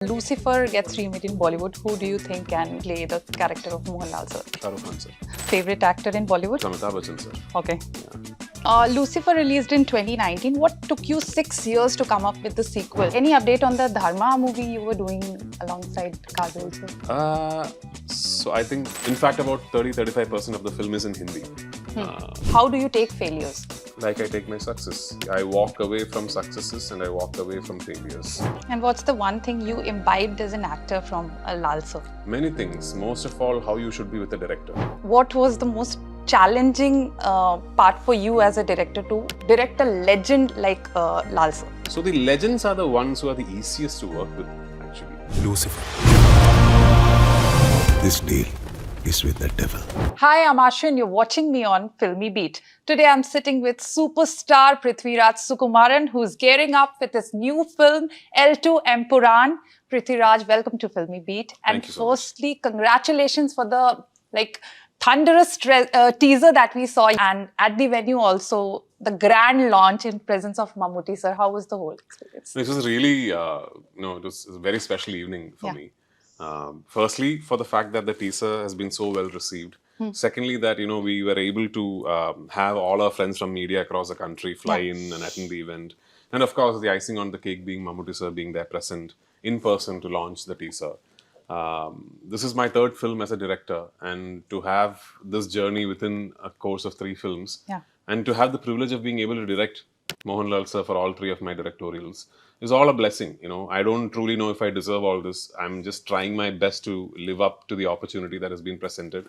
Lucifer gets remade in Bollywood. Who do you think can play the character of Mohanlal sir? Shah Rukh Khan sir. Favorite actor in Bollywood? Amitabh Bachchan sir. Okay. Yeah. Lucifer released in 2019. What took you 6 years to come up with the sequel? Any update on the Dharma movie you were doing alongside Kajol sir? So I think, in fact, about 30-35% of the film is in Hindi. How do you take failures? Like I take my success. I walk away from successes and I walk away from failures. And what's the one thing you imbibed as an actor from Lal sir? Many things. Most of all, how you should be with a director. What was the most challenging part for you as a director to direct a legend like Lal sir? So the legends are the ones who are the easiest to work with, actually. Lucifer. This deal is with the devil. Hi, I'm Asha and you're watching me on Filmibeat. Today I'm sitting with superstar Prithviraj Sukumaran, who's gearing up with his new film L2E Empuraan. Prithviraj, welcome to Filmibeat. And Thank you so much. firstly, congratulations for the thunderous teaser that we saw, and at the venue also the grand launch in presence of Mammootty sir. How was the whole experience? It was really, it was a very special evening for me. Firstly, for the fact that the teaser has been so well received. Secondly, that we were able to have all our friends from media across the country fly in and attend the event, and of course the icing on the cake being Mammootty sir being there present in person to launch the teaser. This is my third film as a director, and to have this journey within a course of 3 films, and to have the privilege of being able to direct Mohanlal sir for all 3 of my directorials is all a blessing. I don't truly know if I deserve all this. I'm just trying my best to live up to the opportunity that has been presented.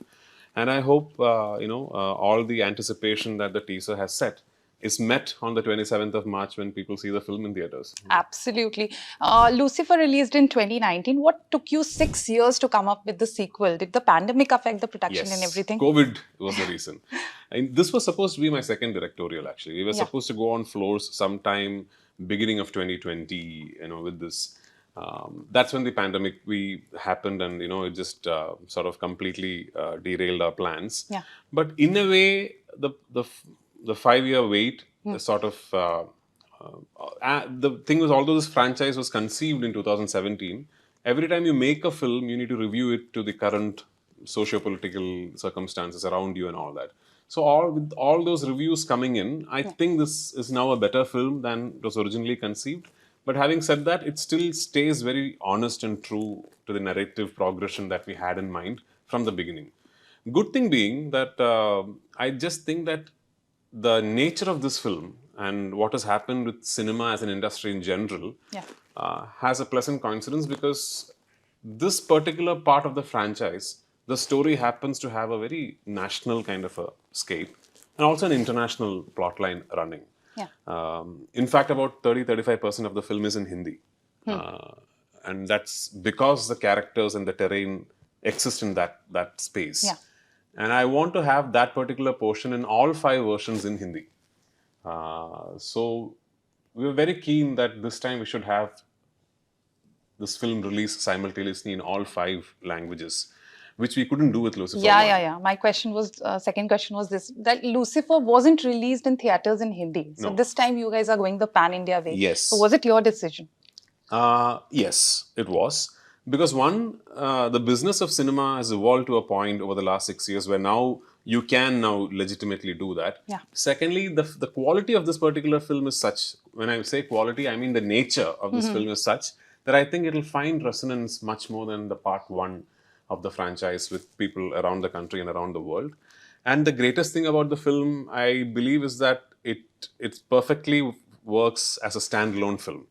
And I hope, all the anticipation that the teaser has set is met on the 27th of March when people see the film in theatres. Absolutely. Lucifer released in 2019. What took you 6 years to come up with the sequel? Did the pandemic affect the production and everything? COVID was the reason. And this was supposed to be my second directorial, actually. We were supposed to go on floors sometime beginning of 2020, with this. That's when the pandemic happened, and it just sort of completely derailed our plans. Yeah. But in a way, the 5-year wait, sort of the thing was, although this franchise was conceived in 2017, every time you make a film, you need to review it to the current socio-political circumstances around you and all that. So with all those reviews coming in, I think this is now a better film than it was originally conceived. But having said that, it still stays very honest and true to the narrative progression that we had in mind from the beginning. Good thing being that I just think that the nature of this film and what has happened with cinema as an industry in general has a pleasant coincidence, because this particular part of the franchise, the story happens to have a very national kind of a scape and also an international plotline running. In fact, about 30-35% of the film is in Hindi. And that's because the characters and the terrain exist in that space. And I want to have that particular portion in all 5 versions in Hindi. So we were very keen that this time we should have this film released simultaneously in all 5 languages, which we couldn't do with Lucifer. My question was, second question was this, that Lucifer wasn't released in theatres in Hindi. So this time you guys are going the pan-India way. Yes. So was it your decision? Yes, it was. Because one, the business of cinema has evolved to a point over the last 6 years where now you can legitimately do that. Secondly, the quality of this particular film is such, when I say quality, I mean the nature of this film is such that I think it will find resonance much more than the part 1 of the franchise with people around the country and around the world. And the greatest thing about the film, I believe, is that it perfectly works as a standalone film.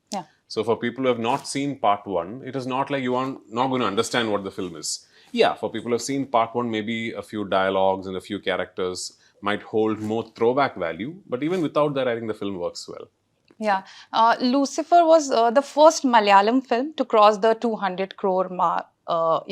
So for people who have not seen part 1, it is not like you are not going to understand what the film is. For people who have seen part 1, maybe a few dialogues and a few characters might hold more throwback value. But even without that, I think the film works well. Lucifer was the first Malayalam film to cross the 200 crore mark. I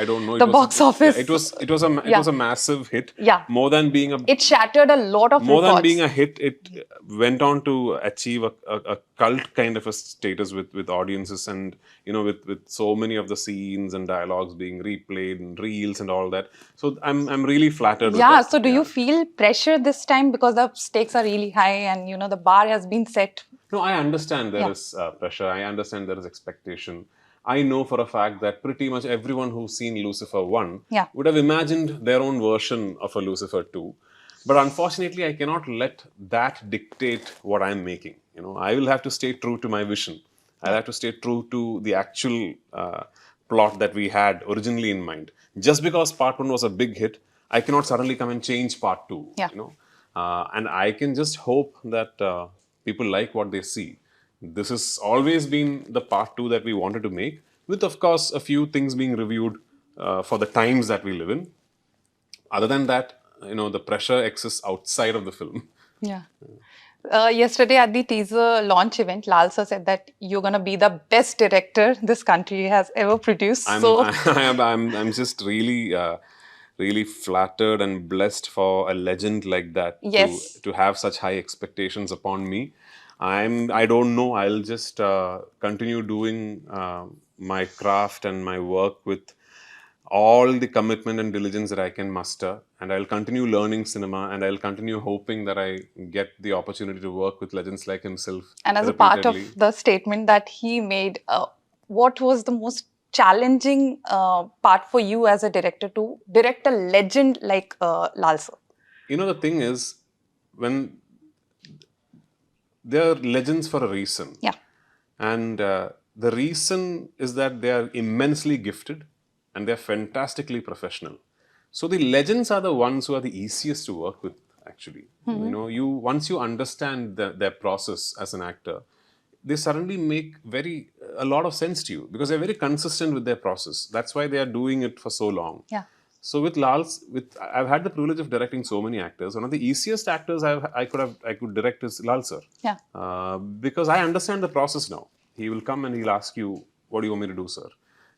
don't know. The box office. It was a massive hit. More than being it shattered a lot of more records. Than being a hit, it went on to achieve a cult kind of a status with audiences, and with so many of the scenes and dialogues being replayed and reels and all that. So I'm really flattered. With that. So do you feel pressure this time because the stakes are really high and the bar has been set No, I understand there Yeah. is pressure. I understand there is expectation. I know for a fact that pretty much everyone who's seen Lucifer 1 Yeah. would have imagined their own version of a Lucifer 2. But unfortunately, I cannot let that dictate what I'm making. I will have to stay true to my vision. I'll Yeah. have to stay true to the actual plot that we had originally in mind. Just because part one was a big hit, I cannot suddenly come and change part two. Yeah. And I can just hope that people like what they see. This has always been the part two that we wanted to make, with of course a few things being reviewed for the times that we live in. Other than that, the pressure exists outside of the film. Yeah. Yesterday at the teaser launch event, Lal sir said that you're going to be the best director this country has ever produced. I'm So, I'm just really really flattered and blessed for a legend like that to yes. have such high expectations upon me. I don't know. I'll just continue doing my craft and my work with all the commitment and diligence that I can muster, and I'll continue learning cinema, and I'll continue hoping that I get the opportunity to work with legends like himself And as a part of repeatedly. the statement that he made, what was the most challenging part for you as a director to direct a legend like Lal sir? The thing is, when they're legends for a reason. Yeah. And the reason is that they are immensely gifted and they're fantastically professional. So the legends are the ones who are the easiest to work with, actually. You once you understand their process as an actor, they suddenly make a lot of sense to you because they're very consistent with their process. That's why they are doing it for so long. Yeah. So I've had the privilege of directing so many actors. One of the easiest actors I could direct is Lal sir. Yeah. Because I understand the process now. He will come and he'll ask you, "What do you want me to do, sir?"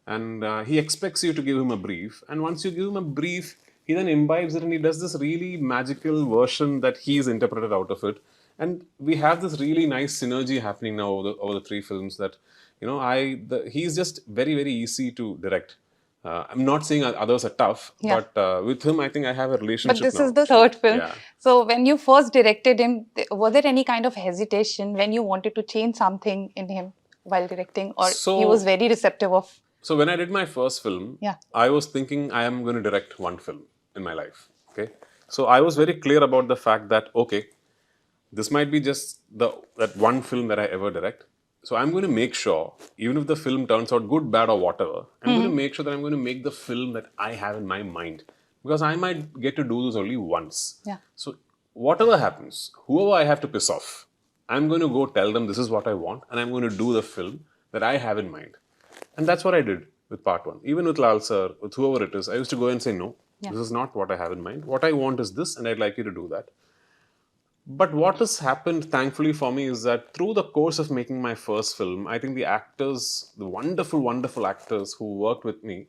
And he expects you to give him a brief. And once you give him a brief, he then imbibes it and he does this really magical version that he's interpreted out of it. And we have this really nice synergy happening now over the three films that, he's just very, very easy to direct. I'm not saying others are tough, Yeah. but with him, I think I have a relationship But this now. is the third film. Yeah. So when you first directed him, was there any kind of hesitation when you wanted to change something in him while directing, or he was very receptive of? So when I did my first film, Yeah. I was thinking I am going to direct one film in my life. Okay. So I was very clear about the fact that, okay, this might be just that one film that I ever direct. So I'm going to make sure, even if the film turns out good, bad, or whatever, I'm going to make sure that I'm going to make the film that I have in my mind. Because I might get to do this only once. Yeah. So whatever happens, whoever I have to piss off, I'm going to go tell them this is what I want, and I'm going to do the film that I have in mind. And that's what I did with part one. Even with Lal sir, with whoever it is, I used to go and say, no, this is not what I have in mind. What I want is this, and I'd like you to do that. But what has happened, thankfully for me, is that through the course of making my first film, I think the actors, the wonderful, wonderful actors who worked with me,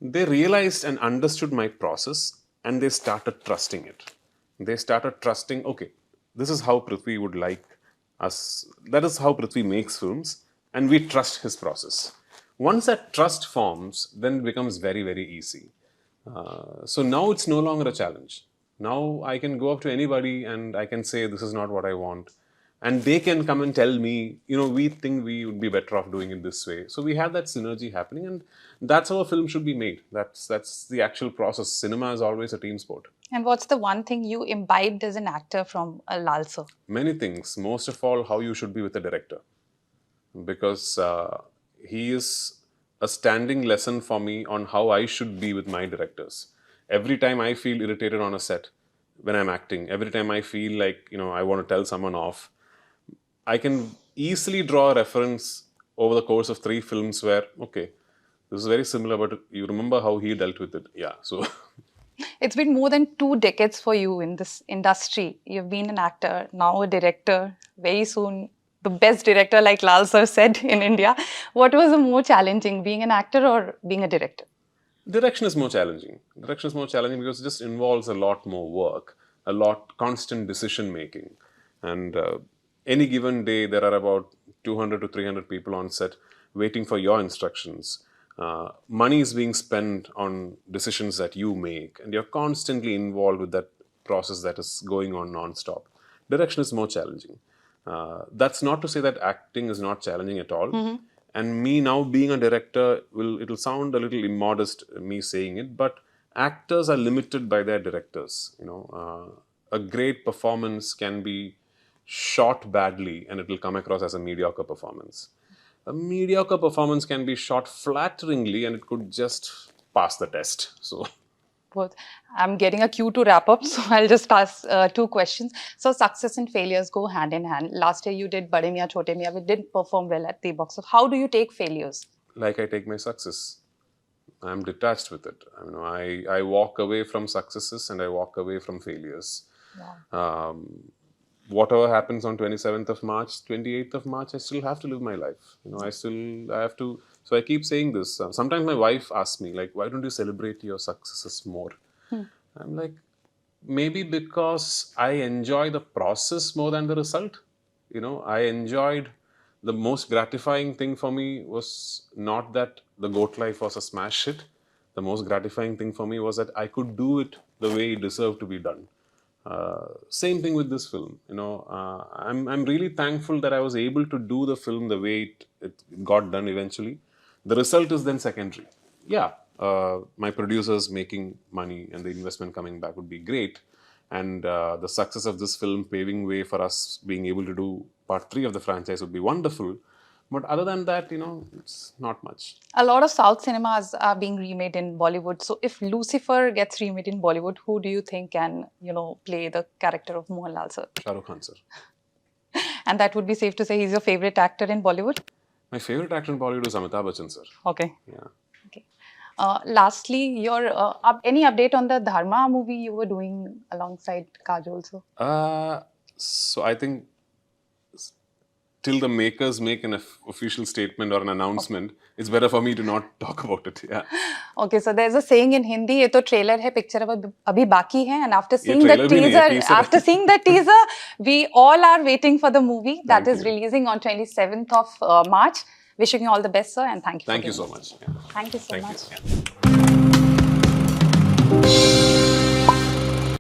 they realized and understood my process and they started trusting it. They started trusting, okay, this is how Prithvi would like us. That is how Prithvi makes films, and we trust his process. Once that trust forms, then it becomes very, very easy. So now it's no longer a challenge. Now I can go up to anybody and I can say, this is not what I want. And they can come and tell me, we think we would be better off doing it this way. So we have that synergy happening, and that's how a film should be made. That's the actual process. Cinema is always a team sport. And what's the one thing you imbibed as an actor from Lal sir? Many things. Most of all, how you should be with a director. Because he is a standing lesson for me on how I should be with my directors. Every time I feel irritated on a set when I'm acting, every time I feel like, I want to tell someone off, I can easily draw a reference over the course of 3 films where, okay, this is very similar, but you remember how he dealt with it. Yeah, so... It's been more than 2 decades for you in this industry. You've been an actor, now a director, very soon the best director, like Lal sir said, in India. What was the more challenging, being an actor or being a director? Direction is more challenging. Direction is more challenging because it just involves a lot more work, a lot constant decision making. And any given day, there are about 200 to 300 people on set waiting for your instructions. Money is being spent on decisions that you make, and you're constantly involved with that process that is going on non-stop. Direction is more challenging. That's not to say that acting is not challenging at all. And me now being a director, it'll sound a little immodest, me saying it, but actors are limited by their directors. A great performance can be shot badly and it will come across as a mediocre performance. A mediocre performance can be shot flatteringly and it could just pass the test. So Both. I'm getting a cue to wrap up, so I'll just ask two questions. So success and failures go hand in hand. Last year you did Bade Miyan Chote Miyan, which didn't perform well at the box office. How do you take failures? like I take my success, I'm detached with it. I walk away from successes and I walk away from failures. Wow. Whatever happens on 27th of March, 28th of March, I still have to live my life. I have to. So I keep saying this. Sometimes my wife asks me, like, why don't you celebrate your successes more? I'm like, maybe because I enjoy the process more than the result. I enjoyed the most gratifying thing for me was not that the goat life was a smash hit. The most gratifying thing for me was that I could do it the way it deserved to be done. Same thing with this film. I'm really thankful that I was able to do the film the way it got done eventually. The result is then secondary. Yeah, my producers making money and the investment coming back would be great. And the success of this film paving way for us being able to do part 3 of the franchise would be wonderful. But other than that, it's not much. A lot of South cinemas are being remade in Bollywood. So if Lucifer gets remade in Bollywood, who do you think can, play the character of Mohanlal sir? Shah Rukh Khan sir. And that would be safe to say he's your favorite actor in Bollywood? My favorite actor in Bollywood is Amitabh Bachchan sir. Okay. Yeah. Okay. Lastly, your any update on the Dharma movie you were doing alongside Kajol sir? So I think till the makers make an official statement or an announcement, it's better for me to not talk about it. Yeah. Okay, so there's a saying in Hindi, ये तो trailer है, picture अभी बाकी है, and after seeing the trailer भी नहीं है, teaser, teaser after seeing the teaser, we all are waiting for the movie that Thank is you. releasing on 27th of March. Wishing you all the best, sir, and thank you. Thank you so much. Yeah. Thank you so Thank much. you. Yeah.